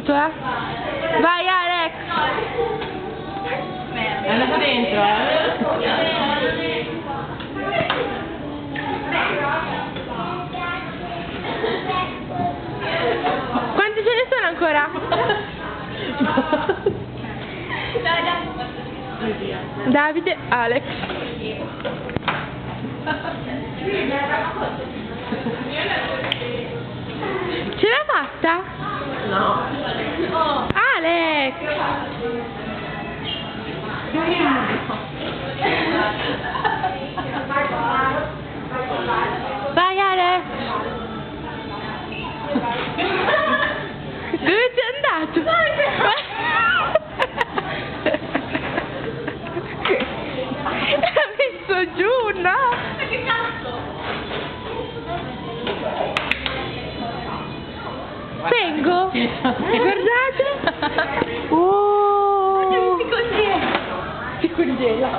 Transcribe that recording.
finito, eh. Vai Alex. È andato dentro, Quanti ce ne sono ancora? Davide, Alex. Ce l'hai fatta? No. Alex! Vai Alex! Dove sei andato? L'ha messo giù, no? Che cazzo? Vengo? Guardate! Oh! Si congela. Si congela.